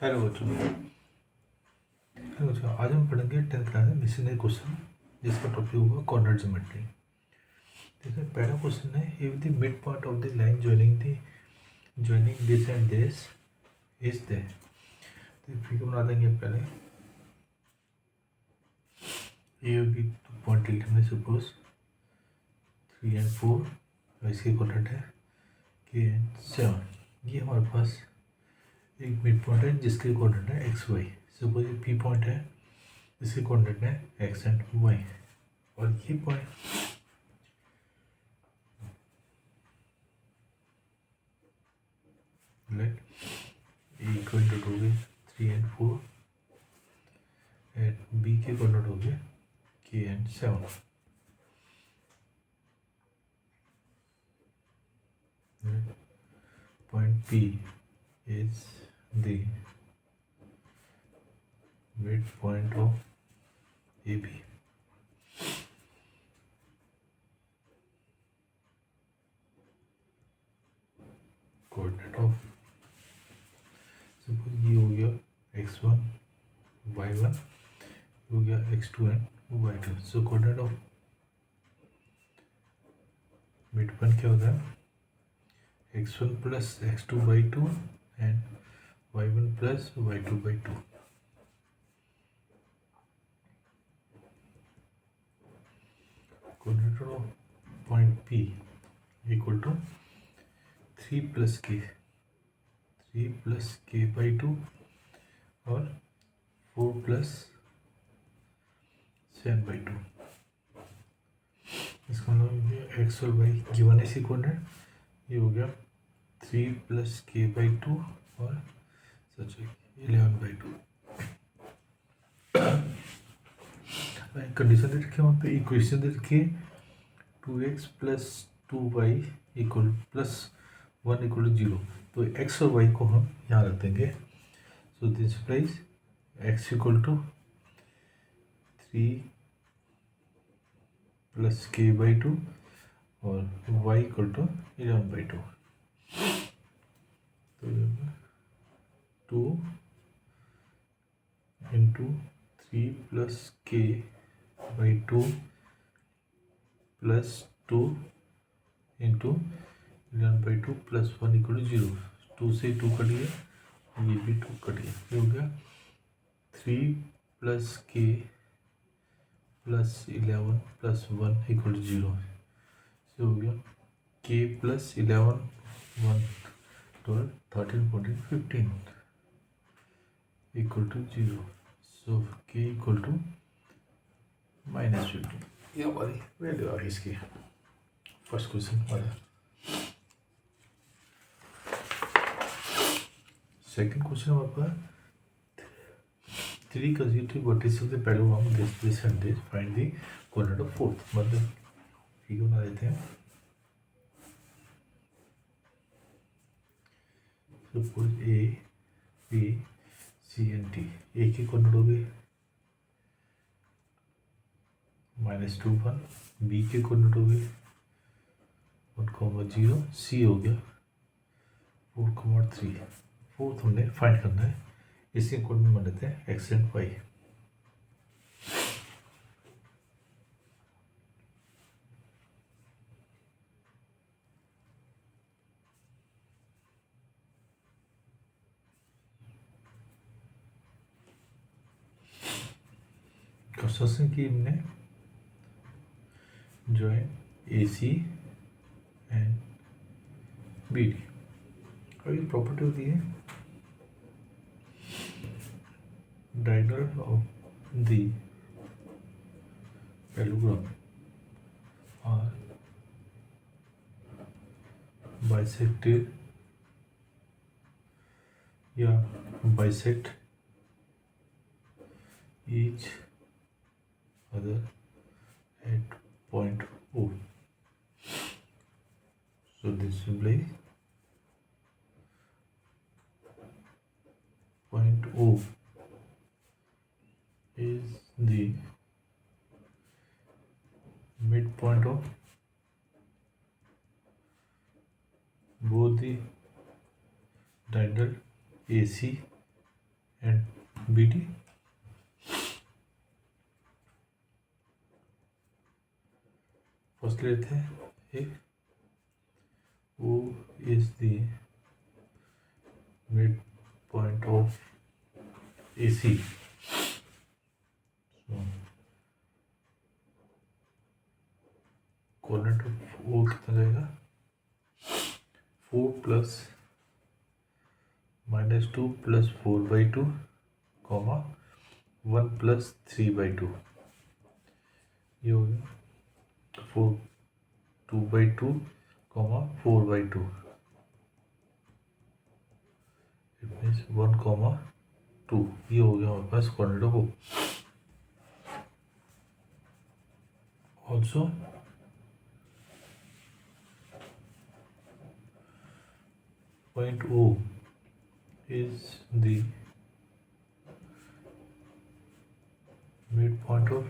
Hello बच्चों, आज हम पढ़ेंगे 10th क्लास में मिशनरी क्वेश्चन जिसका टॉपिक होगा कॉर्नर ज्योमेट्री। देखिए पहला क्वेश्चन है, if the mid part of the line joining this and this is the, तो फिगर बना देंगे पहले। ए और बी पॉइंट लेंगे, सपोज 3 और 4, इसकी कोऑर्डिनेट है के 7। ये हमारे पास एक मिड पॉइंट है जिसकी कोऑर्डिनेट है एक्स वाई। सपोज ये पी पॉइंट है, इसकी कोऑर्डिनेट है एक्स एंड वाई, और ये पॉइंट लेट इक्वल टू हो गए 3 एंड 4 एंड बी के कोऑर्डिनेट हो गए के and 7। Point P is the mid point of A B. Coordinate of suppose ये हो गया x1 y1, हो गया x2 and y2। So coordinate of mid point क्या होता है x1 plus x2 by 2 and y1 plus y2 by 2। Coordinate of point P equal to 3 plus k by 2 और 4 plus 7 by 2। इसका मतलब एक्स और Y given है इसी coordinate. ये हो गया 3 प्लस k बाई 2 और सच 11 बाई 2। कंडीशन दे रखी है वहाँ पे, इक्वेशन दे रखी है 2x plus 2y equal plus 1 equal to 0। तो x और y को हम यहाँ रख देंगे। So this place x equal to 3 plus k by 2 और y इक्वल टू 11 बाई 2। तो 2 into 3 plus k by 2 plus 2 into 11 by 2 plus 1 equal to 0। 2 से 2 कट गया, ये भी 2 कट गया। ये हो गया 3 plus k plus 11 plus 1 equal to 0। से हो गया k plus 11 1 12 13 14 15 equal to 0। So k equal to -15। ये हमारी वैल्यू आ गई इसकी। फर्स्ट क्वेश्चन हमारा। सेकंड क्वेश्चन हमारे पास 3 consecutive vertices of the parallelogram this and this, find the coordinate of fourth। मतलब ठीक बना देते हैं। Suppose A B C and D, A की कोऑर्डिनेट हो गए -2 1, बी के कोऑर्डिनेट हो गए 1, 0, सी हो गया 4, 3। फोर्थ हमने फाइंड करना है, इसी कोऑर्डिनेट मान लेते हैं एक्स एंड वाई। कंस्ट्रक्शन की हमने join A C and B D. और ये प्रॉपर्टी होती है diagonal of the parallelogram are bisected या bisect each other at point O। So this implies point O is the midpoint of both the diagonal AC and BD. First लेते हैं एक O is the midpoint of AC. So coordinate of O कितना जाएगा 4 plus -2 plus 4/2 comma 1 plus 3/2 ये हो गया 4 2/2 comma 4/2 it means 1 comma 2 ये हो गया हमारे पास coordinate of O also point O is the midpoint of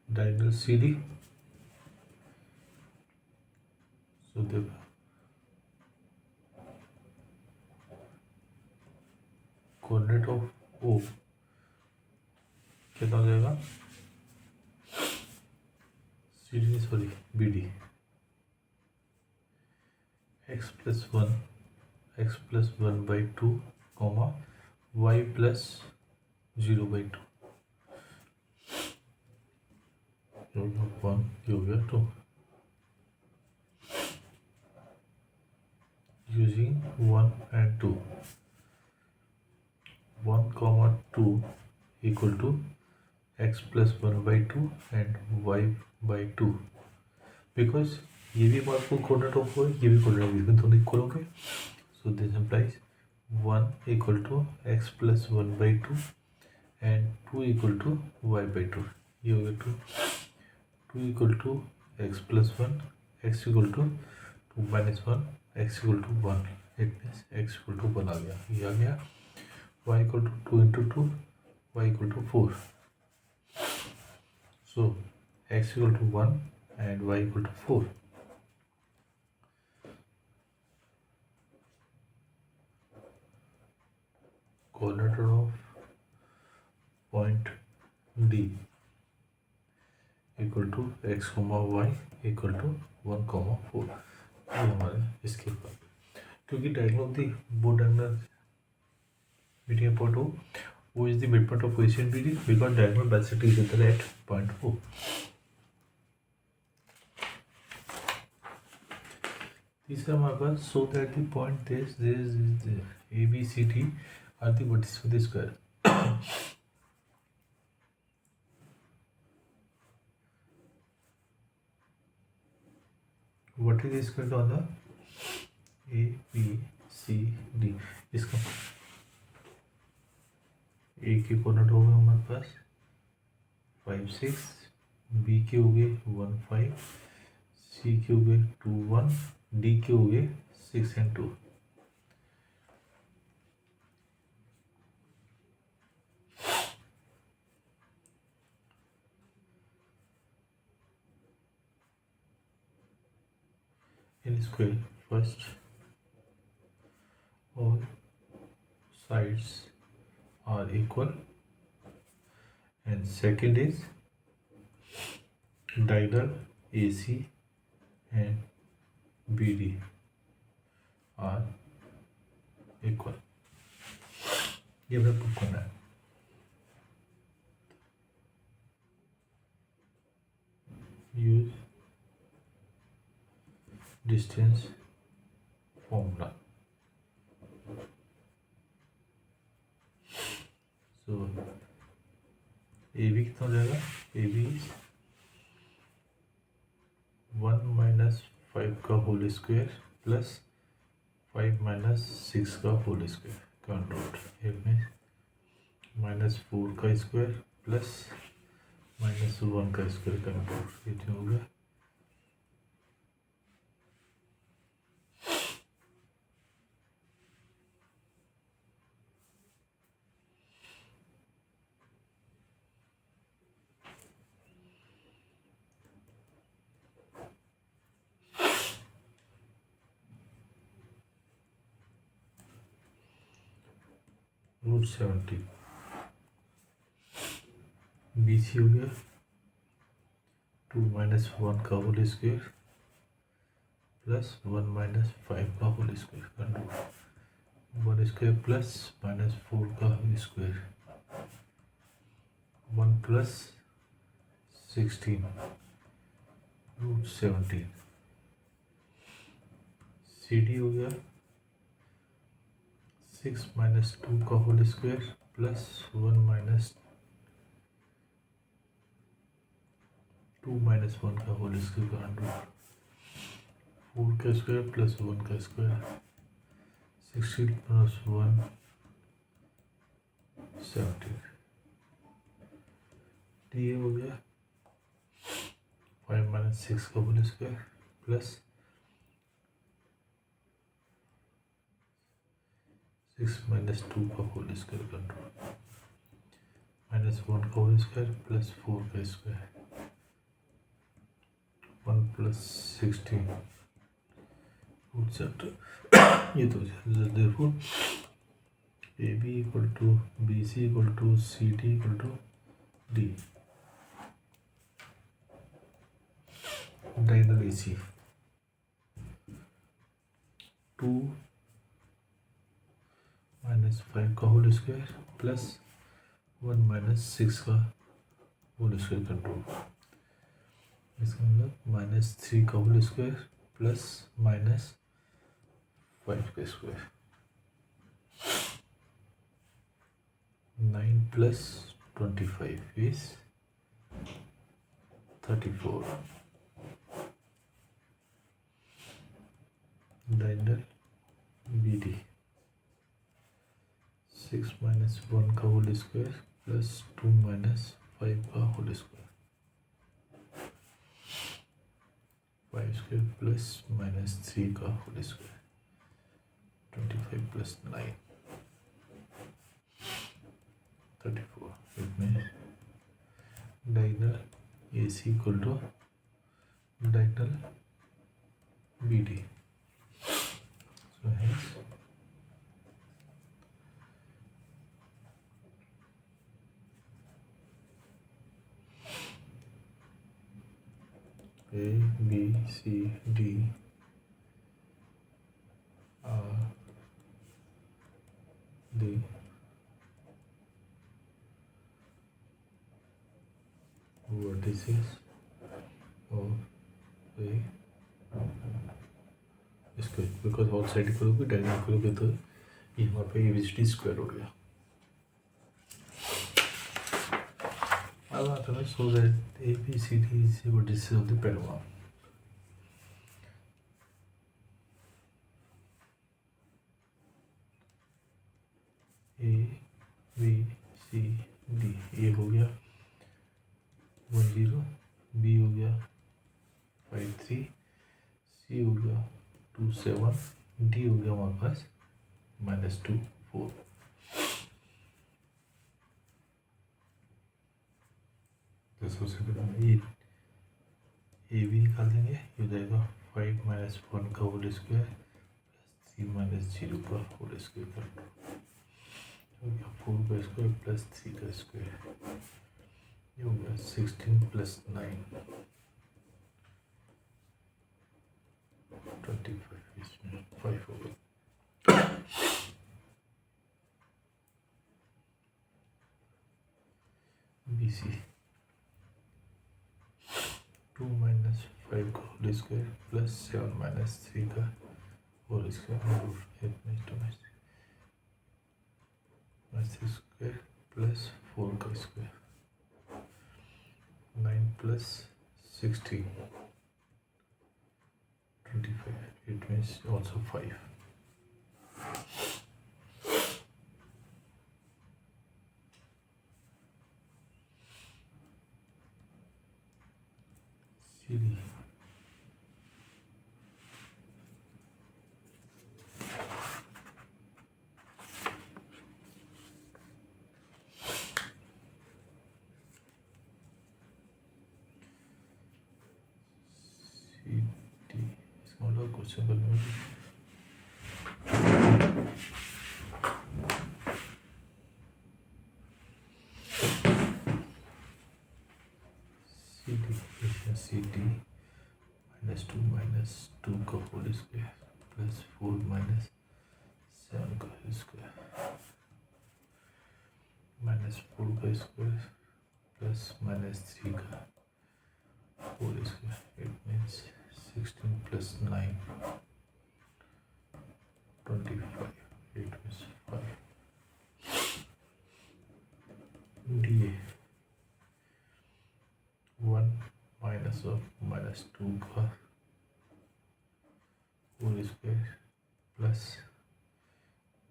diagonal CD. So the coordinate of O कितना हो जाएगा CD sorry BD x plus 1 x plus 1/2 comma y plus 0/2 ये हो गया 1 ये हो गया 2 using 1 and 2 1 comma 2 equal to x plus 1/2 and y/2 because ये भी हमारे को कोऑर्डिनेट ऑफ है ये भी कोऑर्डिनेट इसमें दोनों इक्वल होंगे so this implies 1 equal to x plus 1/2 and 2 equal to y/2 ये हो गया 2 equal to x plus 1 x equal to 2 minus 1 x equal to 1 it means x equal to 1 आ गया ये आ गया y equal to 2 into 2 y equal to 4 so x equal to 1 and y equal to 4 coordinate of point D equal to x, y equal to 1, 4 ये हमारे इसके ऊपर क्योंकि diagonal of the both diagonal between point O is the midpoint of AC and BD because diagonal bisect is at point O. तीसरा हमारे पास so that the point this is the ABCD are the vertices of the square. What is the square on the ABCD? इसका A के coordinate हो गए हमारे पास 5 6 B के हो गए 1 5 C के हो गए 2 1 D के हो गए 6 and 2. In square, first all sides are equal and second is diagonal AC and BD are equal. ये हमें प्रूव करना है use distance formula. So AB कितना हो जाएगा AB is 1 minus 5 का होल स्क्वायर प्लस 5 minus 6 का होल स्क्वायर का रूट में -4 का स्क्वायर प्लस -1 का स्क्वायर का रूट ये हो गया √17। BC हो गया 2 - 1 का होल स्क्वायर प्लस 1 - 5 का होल स्क्वायर का रूट 1 स्क्वायर प्लस -4 का स्क्वायर 1 + 16 √17। CD हो गया 6 - 2 का होल स्क्वायर प्लस 1 - 2 - 1 का होल स्क्वायर का रूट 4 का स्क्वायर प्लस 1 का स्क्वायर 16 + 1 17। ये हो गया 5 - 6 का होल स्क्वायर प्लस 6 - 2 का होल स्क्वायर का रूट -1 का होल स्क्वायर प्लस 4 का स्क्वायर 1 + 16 √17। ये तो therefore AB = BC = CD = D। Diagonal AC 2 - 5 का होल स्क्वायर प्लस 1 - 6 का होल स्क्वायर का रूट। इसका मतलब -3 का होल स्क्वायर प्लस -5 का स्क्वायर 9 + 25 is 34। डायगोनल BD 6 - 1 का होल स्क्वायर प्लस 2 - 5 का होल स्क्वायर 5 स्क्वायर प्लस -3 का होल स्क्वायर 25 + 9 34। इसमें diagonal AC = diagonal BD। So hence A, B, C, D are the vertices of a square। Because all side करोगे diagonal करोगे तो ये वहाँ पे ABCD स्क्वायर हो गया। अब आता है so that ABCD is the vertices of the pentagon। A B C D ये हो गया 1 0, B हो गया 5 3, C हो गया 2 7, D हो गया हमारे पास -2 4। तो सबसे पहले ये ए भी निकाल देंगे। ये हो जाएगा 5 - 1 का होल स्क्वायर प्लस 3 - 0 का होल स्क्वायर का रूट हो गया 4 का स्क्वायर प्लस 3 का स्क्वायर। ये हो गया 16 + 9 25। इसमें 5 हो गया। BC 2 - 5 का होल स्क्वायर प्लस 7 - 3 का whole square root 6 square plus 4 का square 9 + 16 25। It means also 5। CD इसका मतलब क्वेश्चन करने में minus CT minus 2 minus 2 का होल स्क्वायर प्लस 4 minus 7 का स्क्वायर minus 4 का स्क्वायर प्लस minus 3 का whole square. It means 16 plus 9 25. It means 5. DA 1 minus of minus 2 का होल स्क्वायर प्लस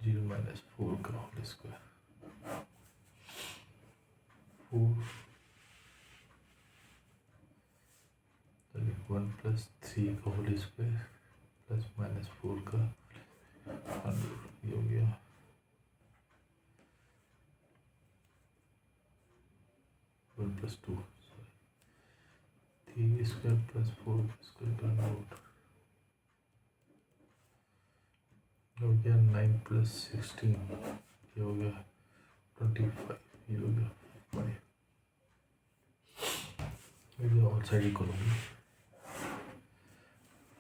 0 minus 4 का होल स्क्वायर 4 1 plus 3 का whole square plus minus 4 का 100 ये हो गया 1 plus 2 3 स्क्वायर प्लस 4 स्क्वायर का रूट हो गया 9 plus 16 ये हो गया 25 ये हो गया 5. ये ऑल साइड इक्वल होगी.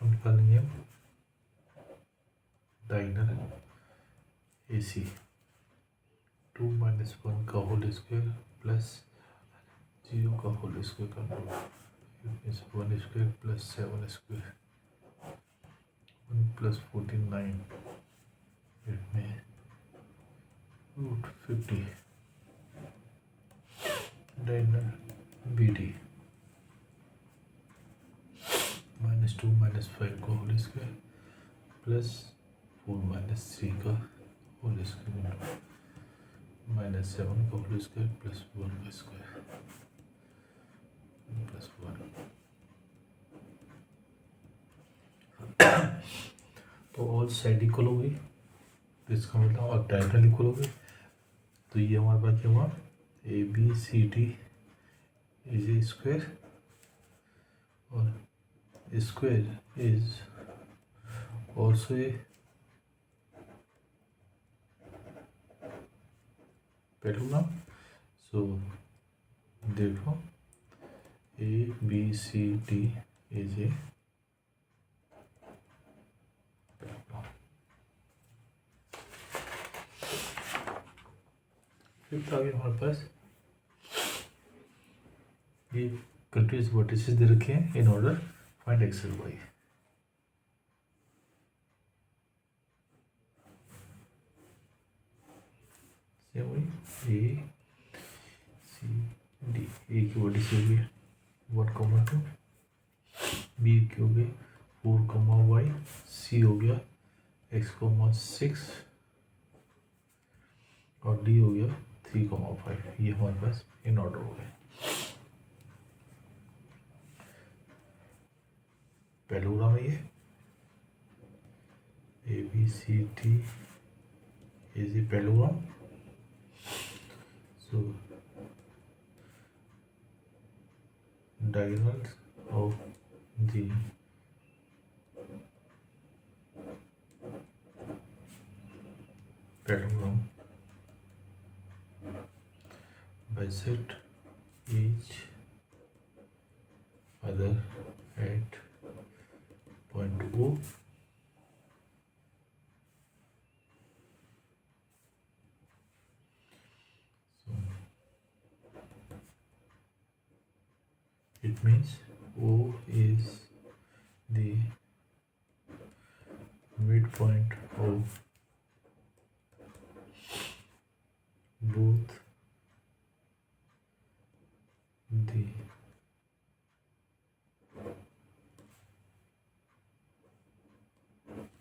हम निकालेंगे डायगोनल AC 2 minus 1 का होल स्क्वायर प्लस 0 का होल स्क्वायर का root 1 square plus 7 square 1 plus 49 इसमें root 50 diagonal BD minus 2 minus 5 का होल स्क्वायर प्लस 4 minus 3 का होल स्क्वायर minus 7 का होल स्क्वायर प्लस 1 का स्क्वायर प्लस 1. तो ऑल साइड इक्वल हो गई तो इसका मतलब और डायगोनल इक्वल हो गई. तो ये हमारे पास क्या हुआ ABCD इज ए स्क्वायर और square is also a parallelogram. So देखो ABCD is a parallelogram. Fifth आ गया हमारे पास ये कंटिन्यूस वर्टिसेस दे रखे हैं in order find x and y. Same वही ACD ए की वर्टिस हो गई 1,2 B की हो गई 4,y C हो गया x,6 और D हो गया 3,5. ये हमारे पास इन ऑर्डर हो गए. पैराग्राफ है ये ABCD is a parallelogram. So diagonals of the parallelogram bisect each other at point O. So it means O is the midpoint of both the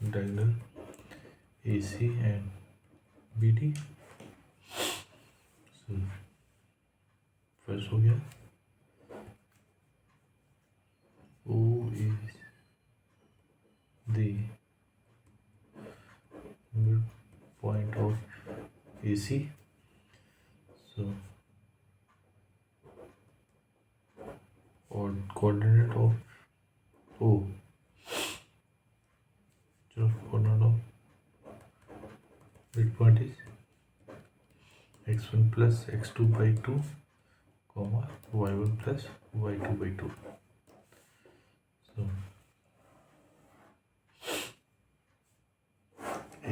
diagonal AC and BD. So first हो गया O is the midpoint of AC. So or coordinate of O. So coordinate of midpoint is x1 plus x2 by 2, comma y1 plus y2 by 2.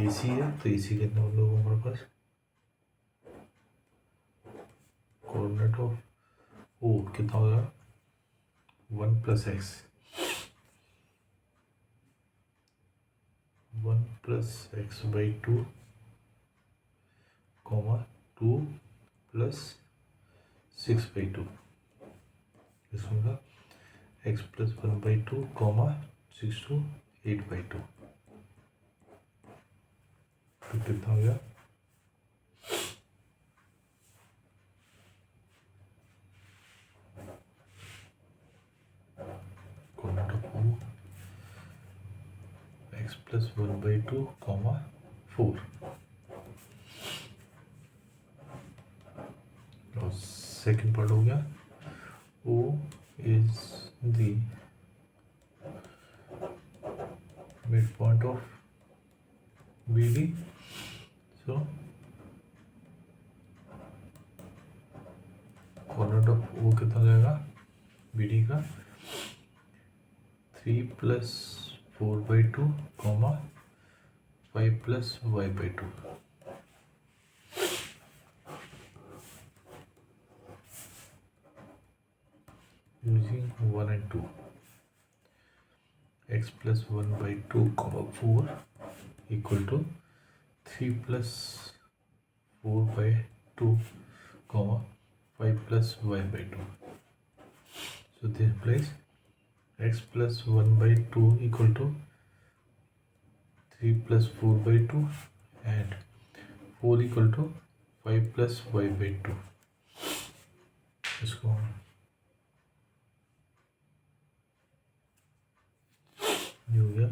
AC है तो AC कितना होगा हमारे पास, coordinate of O कितना होगा 1 + x, 1 + x/2, 2 + 6/2, इसमें होगा x + 1/2, 6 to 8/2, तो कितना हो गया कोऑर्डिनेट ऑफ ओ x + 1/2, 4, और सेकेंड पार्ट हो गया O is the midpoint of BD, so coordinate of O कितना जाएगा BD का 3 + 4/2, 5 + y/2, using 1 and 2, x + 1/2, 4 equal to 3 + 4/2, 5 + y/2. So this implies x + 1/2 equal to 3 + 4/2 and 4 equal to 5 + y/2. इसको ये हो गया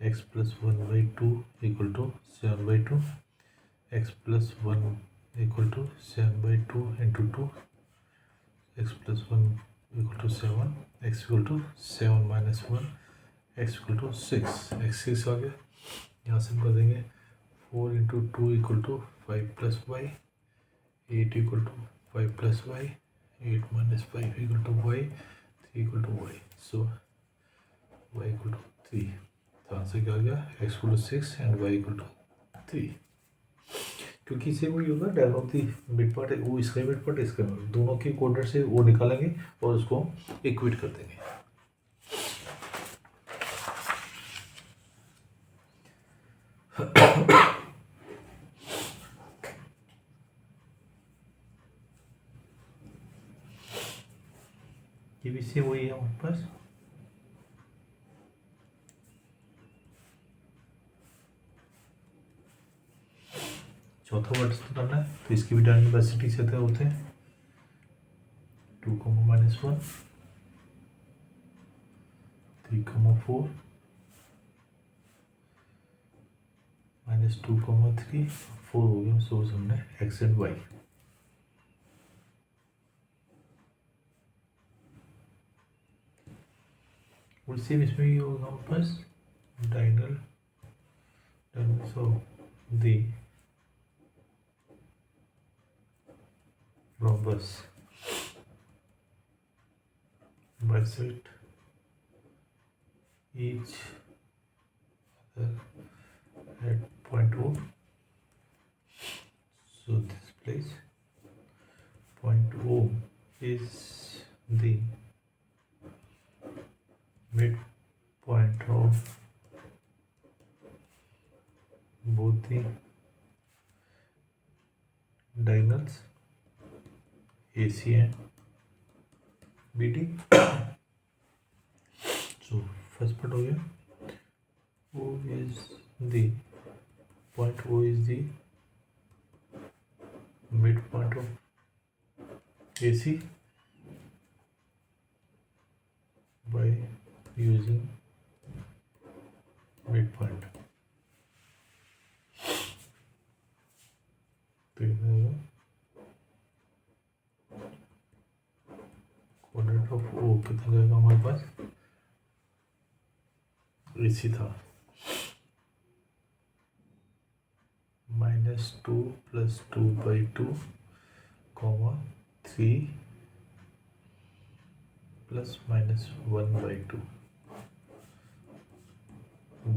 x + 1/2 equal to 7/2, x + 1 equal to 7/2 into 2, x + 1 equal to 7, x equal to 7 - 1, x equal to 6, x 6 आ गया, यहाँ से कर देंगे 4 into 2 equal to 5 + y, 8 equal to 5 + y, 8 - 5 equal to y, 3 equal to y, so y equal to 3, तो answer क्या आ गया x equal to 6 and y equal to 3, क्योंकि इसे वही होगा डायग्राम थी मिड पार्ट है वो इसका मिड पार्ट इसका दोनों के कोऑर्डिनेट से वो निकालेंगे और उसको इक्वेट कर देंगे। ये भी सेम वही है हमारे पास, चौथा वर्ड करना है तो इसकी भी डायमेंसिटी से होते हैं 2, -1, 3, 4, -2, 3, 4 हो गया, सोर्स हमने x and y, और सेम इसमें भी होगा हमारे पास diagonals of the rhombus bisect each other at point O. So this place point O is the midpoint of both the diagonals AC and BD. So first part हो गया O is the point O is the midpoint of AC by using midpoint. तो coordinate of O कितना जाएगा हमारे पास, AC था -2 + 2/2, 3 + -1/2,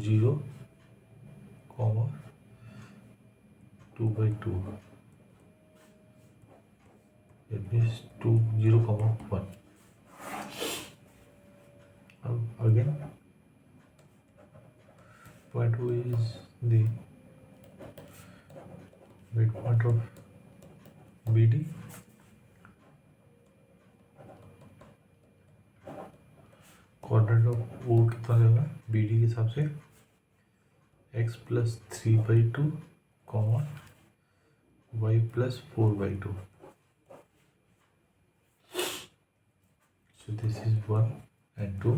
0, comma 2 by 2. It means 2 0 comma 1. Again, point O is the midpoint of BD. Coordinate of O कितना रहेगा BD के हिसाब से x plus 3 by 2 comma y plus 4 by 2. So this is 1 and 2.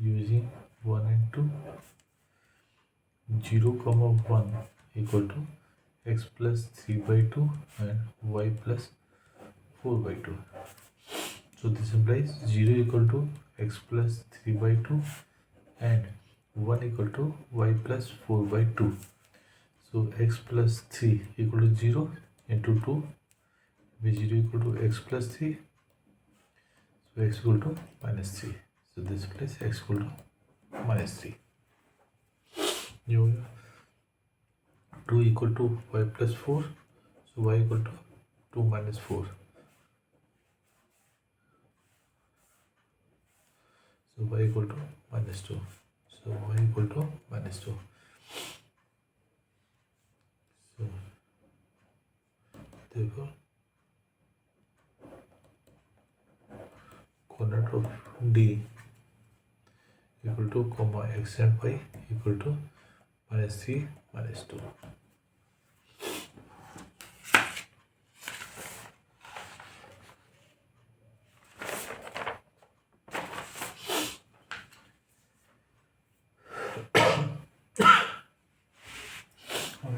Using 1 and 2, 0 comma 1 equal to x plus 3 by 2 and y plus 4 by 2. So this implies 0 equal to x plus 3 by 2 and 1 equal to y plus 4 by 2. So x plus 3 equal to 0 into 2, which 0 equal to x plus 3. So x equal to minus 3. So this place x equal to minus 3. ये हो गया 2 equal to y plus 4. So y equal to 2 minus 4. So y equal to minus 2. So y equal to minus 2. So therefore coordinate of D equal to comma x and y equal to minus 3 minus 2.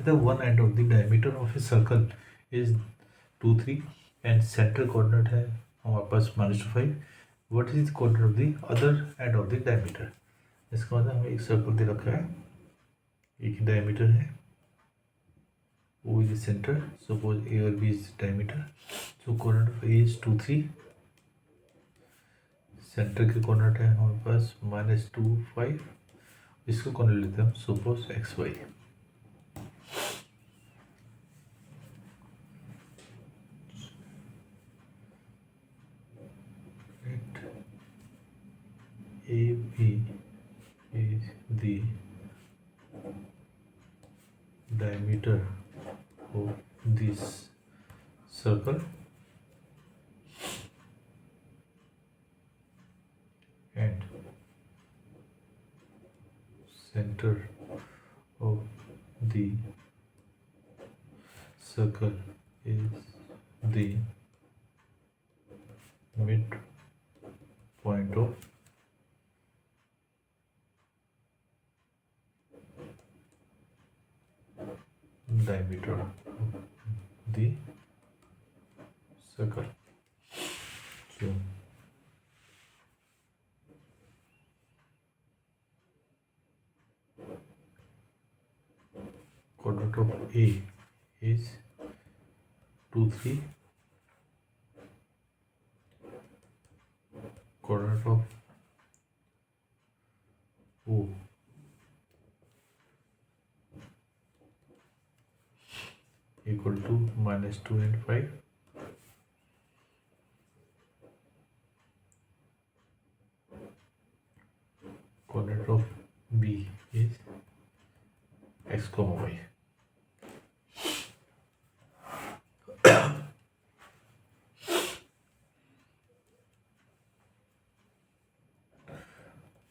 The one end of the diameter of a circle is 2 3 and center coordinate है हमारे पास -5. What is the coordinate of the other end of the diameter? इसका मतलब हमें एक circle दे रखा है, एक diameter है, O is the center. Suppose A और B is the diameter. So coordinate of A is 2 3. Centre के कोऑर्डिनेट है हमारे पास -2 5. इसको कोऑर्डिनेट लेते हैं हम, suppose x y. AB is the diameter of this circle and center of the circle is the midpoint of diameter of the circle. So coordinate of A is 2 3. Coordinate of O equal to -2 and 5. Coordinate of B is x comma y.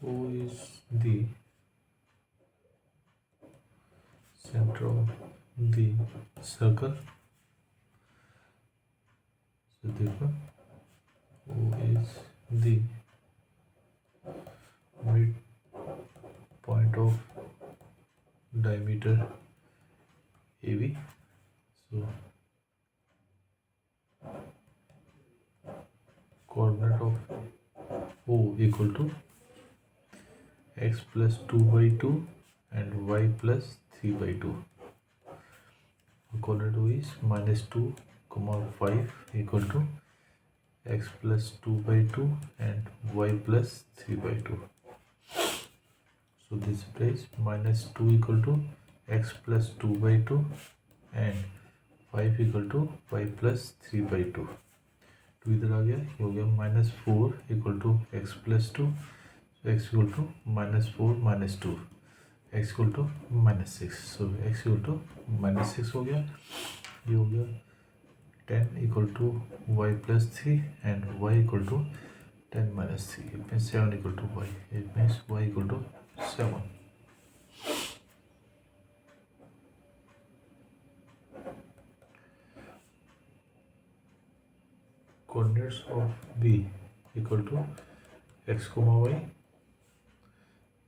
O is the center of the circle. So therefore O is the midpoint of diameter AB. So coordinate of O equal to x plus 2 by 2 and y plus 3 by 2. Coordinate O is -2 comma 5 equal to x plus 2 by 2 and y plus 3 by 2. So So this implies minus 2 equal to x plus 2 by 2 and 5 equal to y plus 3 by 2. Two इधर आ गया, ये हो गया minus 4 equal to x plus 2, x equal to minus 4 minus 2, x equal to minus 6. So x equal to minus 6 हो गया. ये हो गया 10 equal to y plus 3 and y equal to 10 minus 3. It means 7 equal to y. It means y equal to 7. Coordinates of B equal to x comma y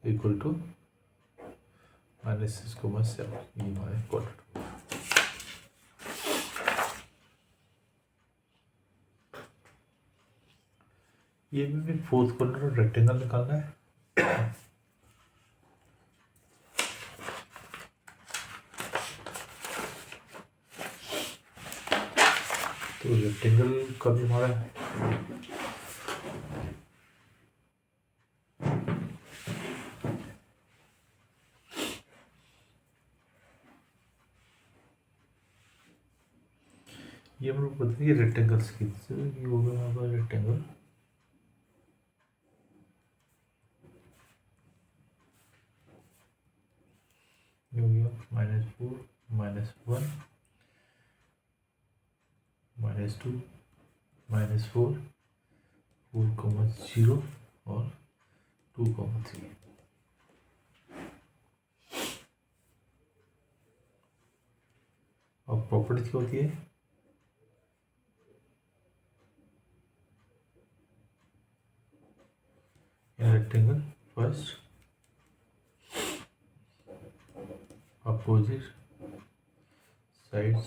equal to minus 6 comma 7. ये हमारे coordinate. ये भी fourth corner rectangle निकालना है. तो rectangle का भी हमारा ये हम लोग बताइए रेक्टेंगल्स की. ये होगा हमारा रेक्टेंगल. ये हो गया माइनस 4 माइनस 1 माइनस 2 माइनस 4 4,0 और 2,3. अब प्रॉपर्टी क्या होती है? In rectangle first opposite sides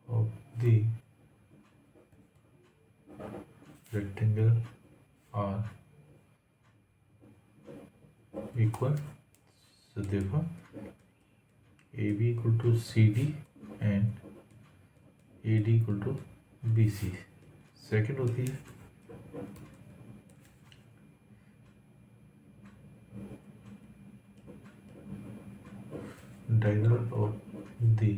of the rectangle are equal. So therefore AB equal to CD and AD equal to BC. Second होती है diagonal of the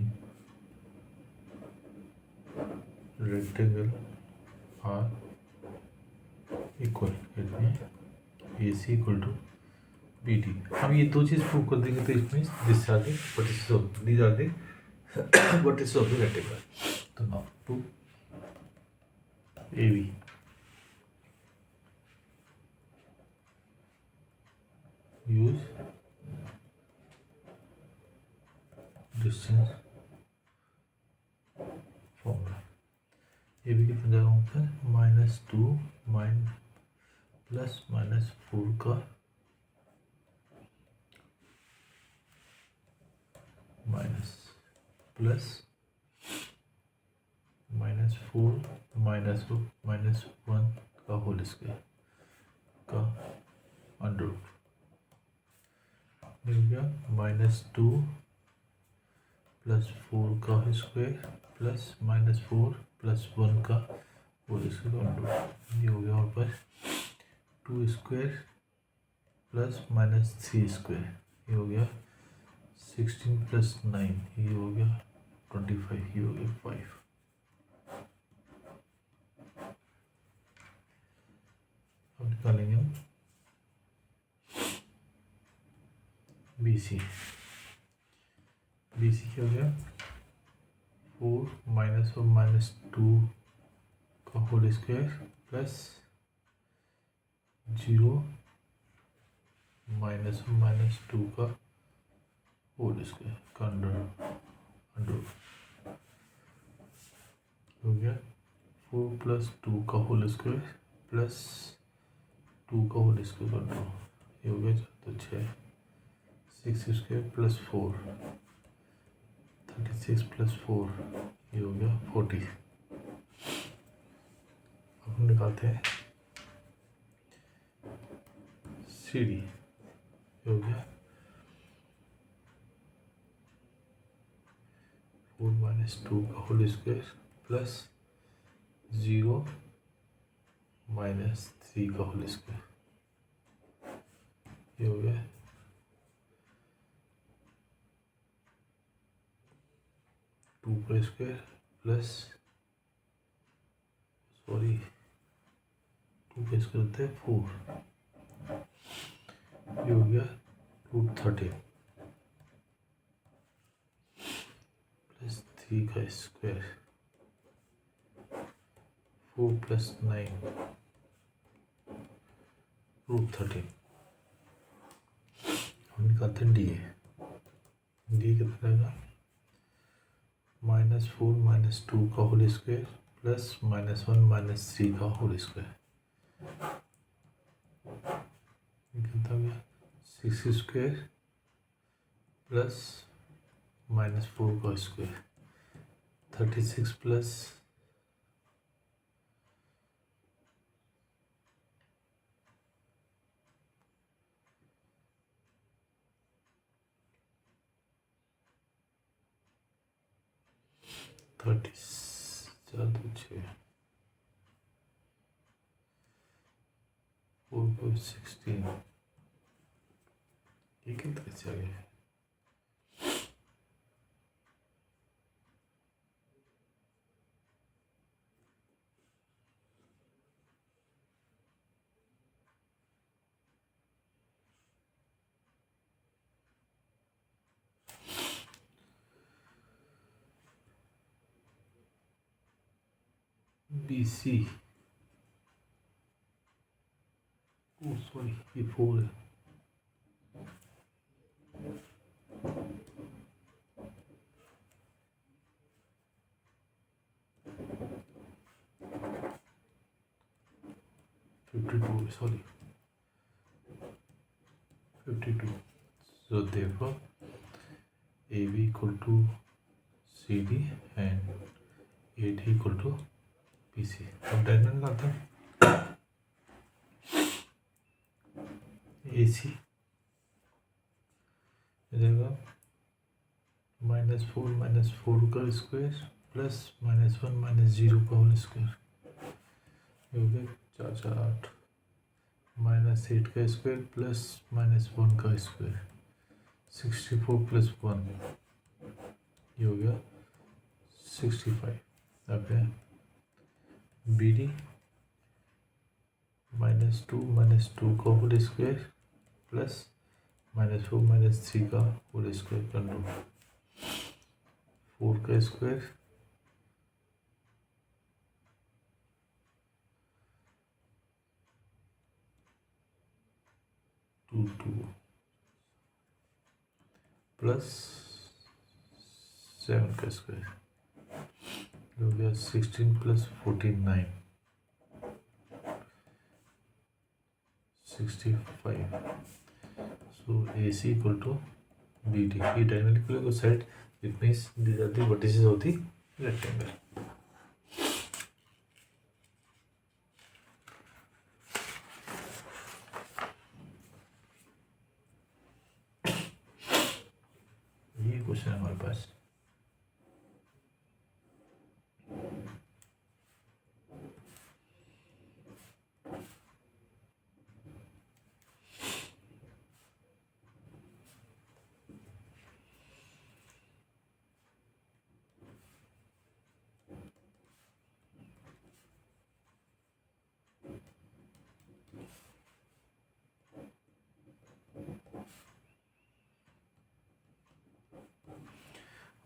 rectangle are equal. इसमें AC equal to BD. हम ये दो चीज़ prove कर देंगे तो इसमें this are the vertices of these are the vertices of the rectangle. तो now to AB. Use distance formula. ये भी कितना जाएगा ऊपर -2 प्लस -4 का माइनस प्लस -4 -1 का होल स्क्वायर का अंडर रूट. मिल गया -2 प्लस 4 का स्क्वायर प्लस -4 प्लस 1 का होल स्क्वायर अंडर रूट. ये हो गया वहाँ पर 2 स्क्वायर प्लस -3 स्क्वायर. ये हो गया 16 प्लस 9. ये हो गया 25. ये हो गया 5. अब निकालेंगे हम BC. BC क्या हो गया 4 -2 का होल स्क्वायर प्लस 0 -2 का होल स्क्वायर का अंडर हो गया 4 प्लस 2 का होल स्क्वायर प्लस 2 का होल स्क्वायर का अंडर. ये हो गया तो 6 6 स्क्वायर प्लस 4 36 प्लस 4. ये हो गया 40. अब हम निकालते हैं CD. ये हो गया 4 -2 का होल स्क्वायर प्लस 0 -3 का होल स्क्वायर ये हो गया 2 का स्क्वायर प्लस 2 का स्क्वायर होता है 4, ये हो गया √13 प्लस 3 का स्क्वायर 4 प्लस 9 √13। हम निकालते हैं डी कितना रहेगा -4 -2 का होल स्क्वायर प्लस -1 -3 का होल स्क्वायर, कितना हो गया 6 स्क्वायर प्लस -4 का स्क्वायर 36 प्लस 4 को 16, ये किस तरह से आ गया BC, सॉरी ये 4 है, sorry 52। So therefore AB equal to CD and AD equal to BC। अब डायगोनल निकालते हैं AC जाएगा -4 का स्क्वायर प्लस -1 -0 का होल स्क्वायर, ये हो गया 4 4 8 -8 का स्क्वायर प्लस -1 का स्क्वायर 64 प्लस 1, ये हो गया 65। अब है BD -2 का होल स्क्वायर प्लस -4 -3 का होल स्क्वायर कर लो 4 का स्क्वायर 2 प्लस 7 का स्क्वायर, हो गया 16 plus 49 65। So AC equal to BD, ये डायगोनल को side it means these are the vertices of the rectangle. ये क्वेश्चन है हमारे पास।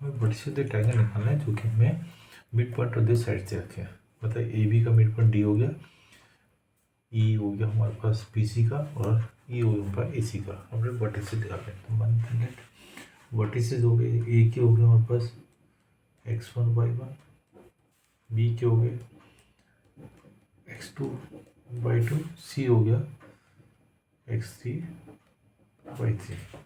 हमें बड़ी से ट्रायंगल निकालना है जो कि हमें mid point of this side से रखे हैं। मतलब AB का मिड पॉइंट D हो गया, E हो गया हमारे पास BC का और E हो गया हमारे पास AC का। हमने वर्टिसेस निकालने हैं तो 1 मिनट वर्टिसेस हो गए। A के हो गए हमारे पास x1 y1, B के हो गए x2 y2, C हो गया x3 y3।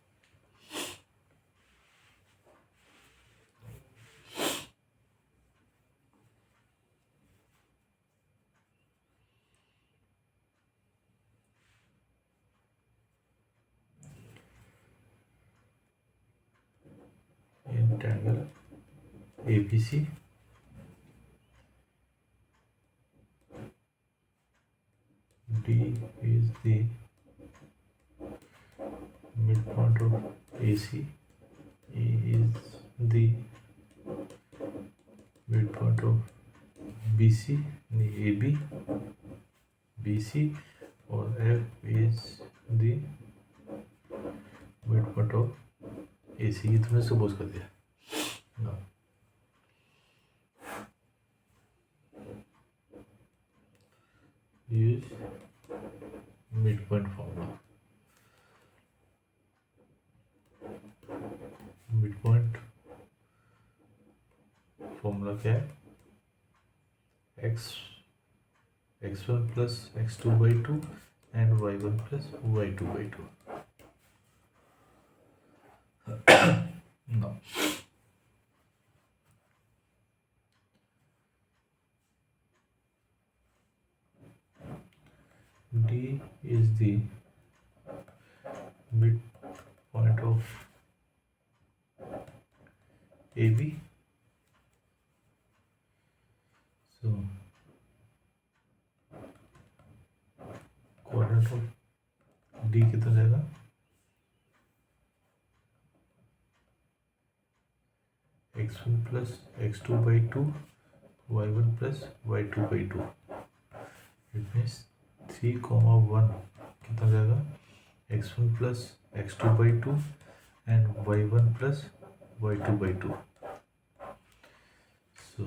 triangle ABC D is the AC. A is the midpoint of BC, AB, BC, और F is the midpoint of AC. ये तुमने सपोज कर दिया ना. Use midpoint formula. midpoint formula क्या है? x1 plus x2 by 2 and y1 plus y2 by 2. Now D is the midpoint of AB. So coordinate of D कितना जाएगा? x1 plus x2 by 2, y1 plus y2 by 2. It means 3, 1 कितना जाएगा? x1 plus x2 by 2 and y1 plus y2 by 2. So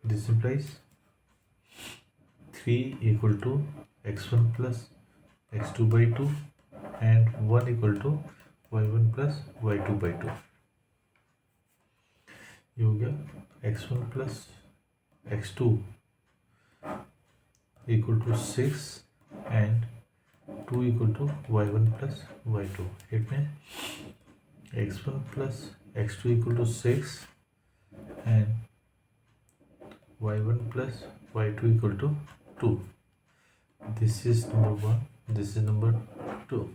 this implies 3 equal to x1 plus x2 by 2 and 1 equal to y1 plus y2 by 2. ये हो गया x1 plus x2 equal to 6 and 2 equal to y1 plus y2. It means x1 plus x2 equal to 6 and y1 plus y2 equal to 2. This is number 1, this is number 2.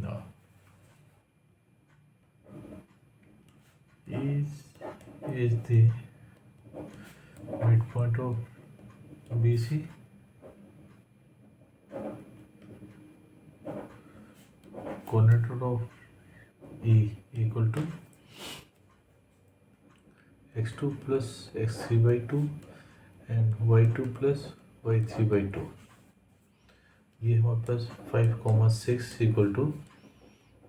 Now is the midpoint of BC. Coordinate of E equal to x2 plus x3 by 2 and y2 plus y3 by 2. ये हमारे पास 5, 6 equal to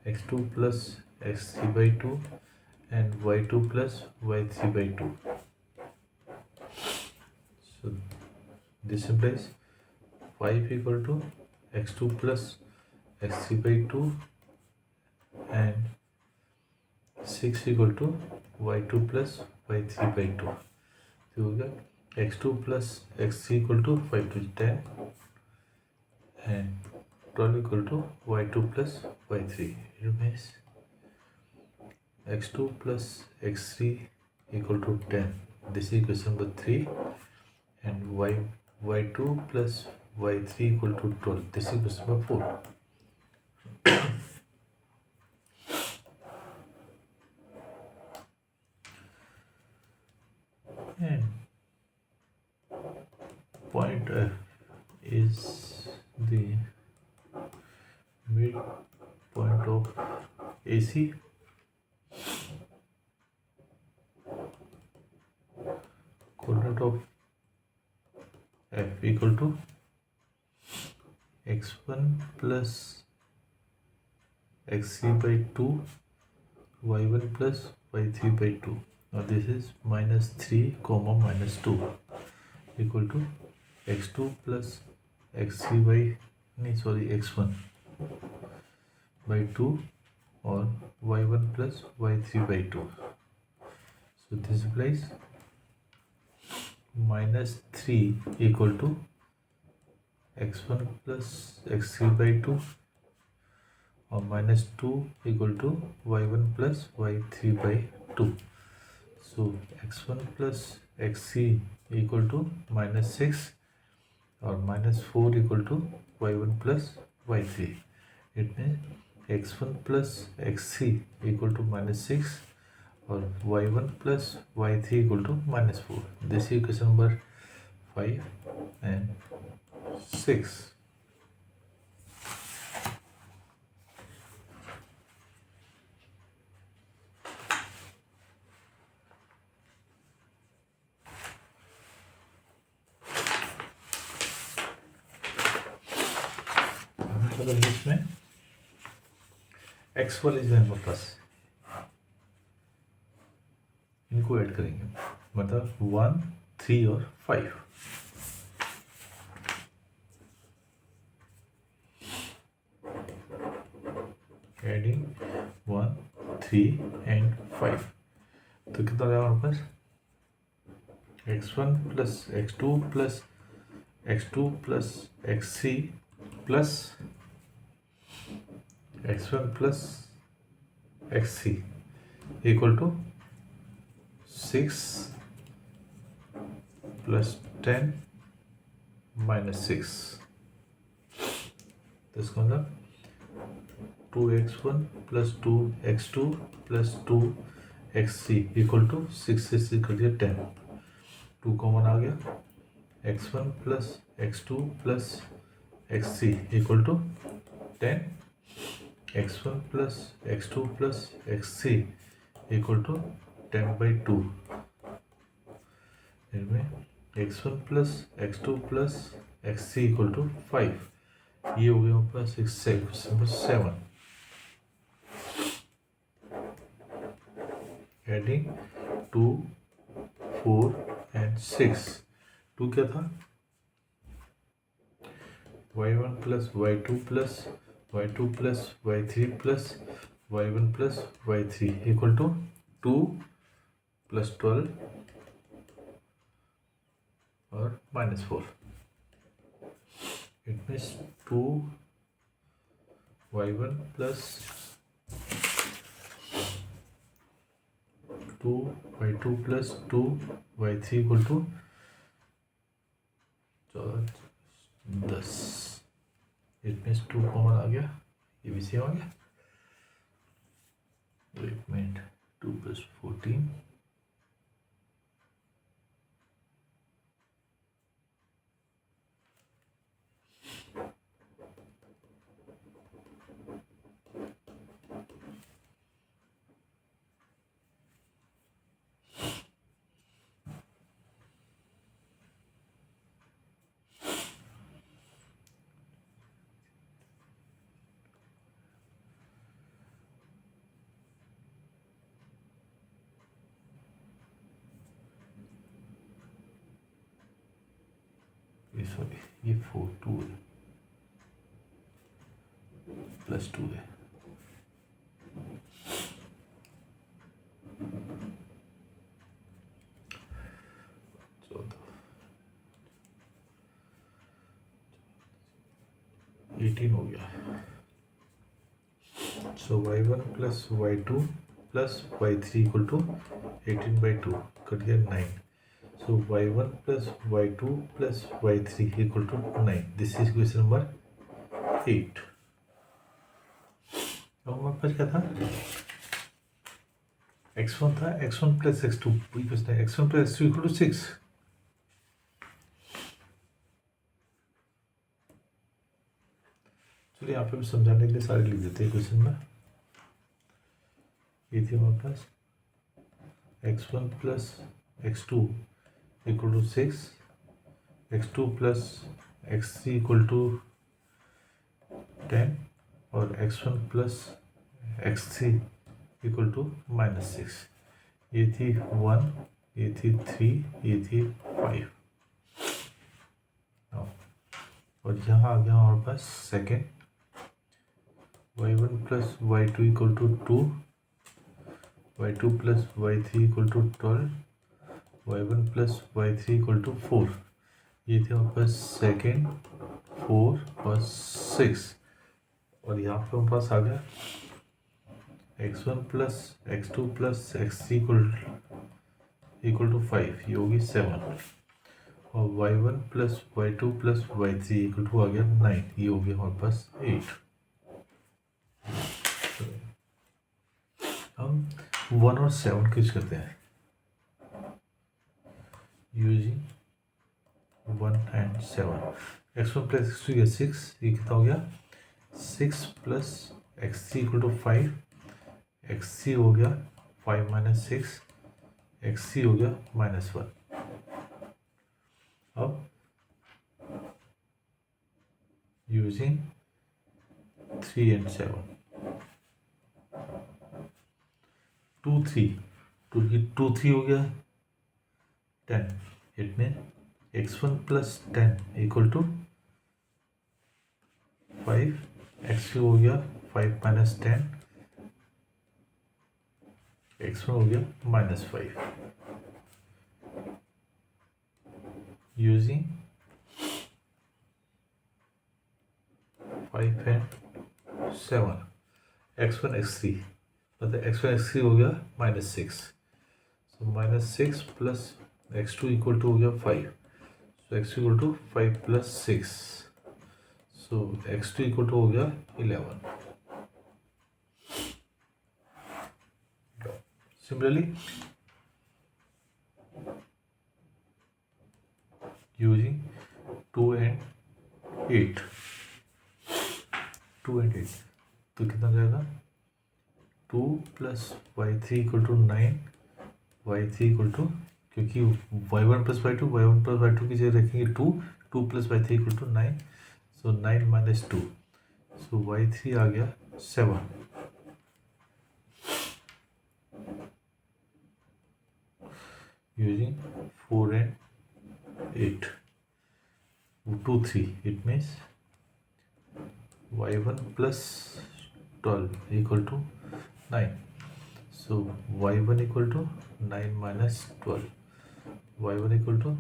x2 plus x3 by 2 and y2 plus y3 by 2. So this implies 5 equal to x2 plus x3 by 2 and 6 equal to y2 plus y3 by 2. तो हो गया x2 plus x3 equal to 5 to 10 and 12 equal to y2 plus y3. It means x2 plus x3 equal to 10. This is equation number 3 and y2 plus y3 equal to 12. This is equation number 4. And point F is the midpoint of AC. Coordinate of F equal to x1 plus x3 by 2, y1 plus y3 by 2. Now this is -3, -2 equal to x2 plus x3 by x1 by 2 or y1 plus y3 by 2. So this implies -3 equal to x1 plus x3 by 2 or -2 equal to y1 plus y3 by 2. So x1 plus x3 equal to -6 or -4 equal to y1 plus y3. It means x1 plus x3 equal to -6 or y1 plus y3 equal to -4. This is equation number 5 and 6. मतलब इसमें x1 is हमारे पास, इनको add करेंगे, मतलब 1, 3 और 5। Adding 1, 3 and 5, तो कितना आएगा हमारे पास x1 plus x2 plus x2 plus x3 plus x1 plus x3 equal to 6 plus 10 minus 6, तो इसका मतलब 2x1 plus 2x2 plus 2x3 equal to 6 से 6 कर दिया 10, 2 कॉमन आ गया, x1 plus x2 plus x3 equal to 10, x1 plus x2 plus x3 equal to 10/2, इनमें x1 plus x2 plus x3 equal to 5, ये हो गया प्लस 7, एडिंग 2, 4 एंड 6, 2 क्या था y1 plus y2 plus y2 plus y3 plus y1 plus y3 equal to 2 plus 12 और minus 4, it means 2 y1 plus 2 y2 plus 2 y3 equal to 10, it means 2 common आ गया, ये भी सेम आ गया, एक minute, 2 plus 14 sorry ये 4 2 है plus 2 है, चौदह 18 हो गया, so y1 plus y2 plus y3 equal to 18/2 cut गया 9, so y1 plus y2 plus y3 equal to 9, this is question number 8। अब हमारे पास क्या था, x1 था, x1 plus x2, वही क्वेश्चन है, x1 plus x2 equal to 6, चलिए यहाँ पे भी समझाने के लिए सारे लिख देते हैं क्वेश्चन में। ये थी हमारे पास x1 plus x2 equal to 6, x2 plus x3 equal to 10 और x1 plus x3 equal to -6, ये थी 1, ये थी 3, ये थी 5, और यहाँ आ गया हमारे पास second, y1 plus y2 equal to 2, y2 plus y3 equal to 12, y1 plus y3 equal to 4, ये थे हमारे पास सेकेंड, 4 और 6, और यहाँ पे हमारे पास आ गया x1 plus x2 plus x3 equal to 5, ये होगी 7, और y1 plus y2 plus y3 equal to आ गया 9, ये हो गया हमारे पास 8। हम 1 और 7 कुछ करते हैं using 1 and 7, x1 plus x2 या 6, ये कितना हो गया 6 plus x3 equal to 5, x3 हो गया 5 माइनस 6, x3 हो गया -1। अब यूजिंग 3 and 7, 2 3, 2 3 हो गया 10. It means x1 plus 10 equal to 5. x2 हो गया 5 minus 10, x1 हो गया -5. Using 5 and 7, x1 x3 मतलब x1 x3 हो गया -6. So -6 plus x2 equal to हो गया 5. So x2 equal to 5 plus 6. So x2 equal to हो गया 11. Similarly, using 2 and 8, 2 and 8 तो कितना जाएगा 2 plus y3 equal to 9, y3 equal to क्योंकि y1 plus y2 की जगह रखेंगे 2 plus y3 equal to 9. So 9 minus 2. So y3 आ गया 7. Using 4 and 8, 2 3, it means y1 plus 12 equal to 9. So y1 equal to 9 minus 12. y1 equal to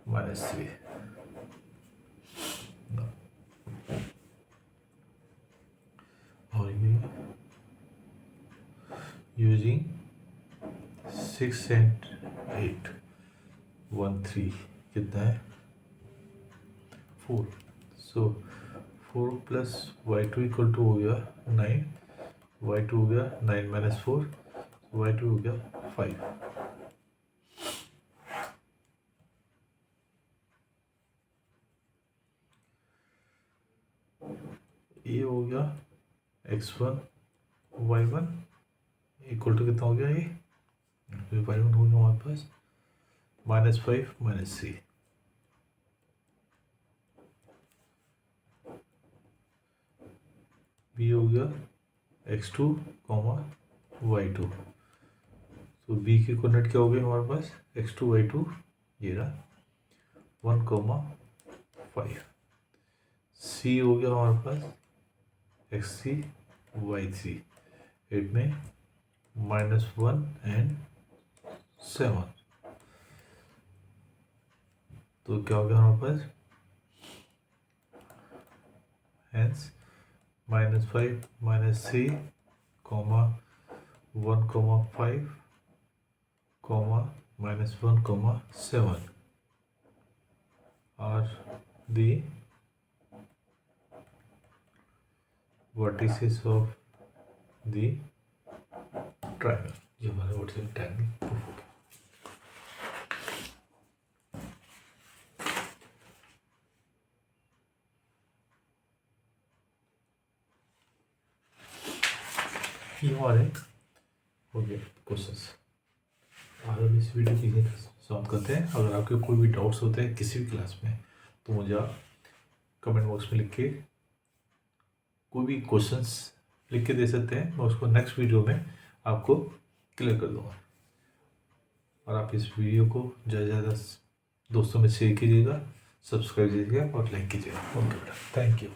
-3. और ये using 6 and 8, 1 3 कितना है 4. So 4 plus y2 equal to हो गया 9, y2 हो गया 9 minus 4, y2 हो गया 5. ये हो गया x1 y1 इक्वल टू कितना हो गया ये y1 हो गया हमारे पास -5 -3. b हो गया x2, y2. तो b के कोऑर्डिनेट क्या हो गए हमारे पास x2 y2 ये रहा 1, 5. c हो गया हमारे पास x3 y3. इट में -1 and 7. तो क्या हो गया हमारे पास hence -5 -3, 1, 5, -1, 7 are the vertices of the triangle. ये हमारा vertical triangle proof हो गया. ये हमारे हो गए क्वेश्चंस. आज हम इस वीडियो की सॉल्व करते हैं. अगर आपके कोई भी डाउट्स होते हैं किसी भी क्लास में तो मुझे आप कमेंट बॉक्स में लिख के कोई भी क्वेश्चंस लिख के दे सकते हैं. मैं उसको नेक्स्ट वीडियो में आपको क्लियर कर दूँगा. और आप इस वीडियो को ज़्यादा से ज़्यादा दोस्तों में शेयर कीजिएगा, सब्सक्राइब कीजिएगा और लाइक कीजिएगा. ओके बेटा, थैंक यू.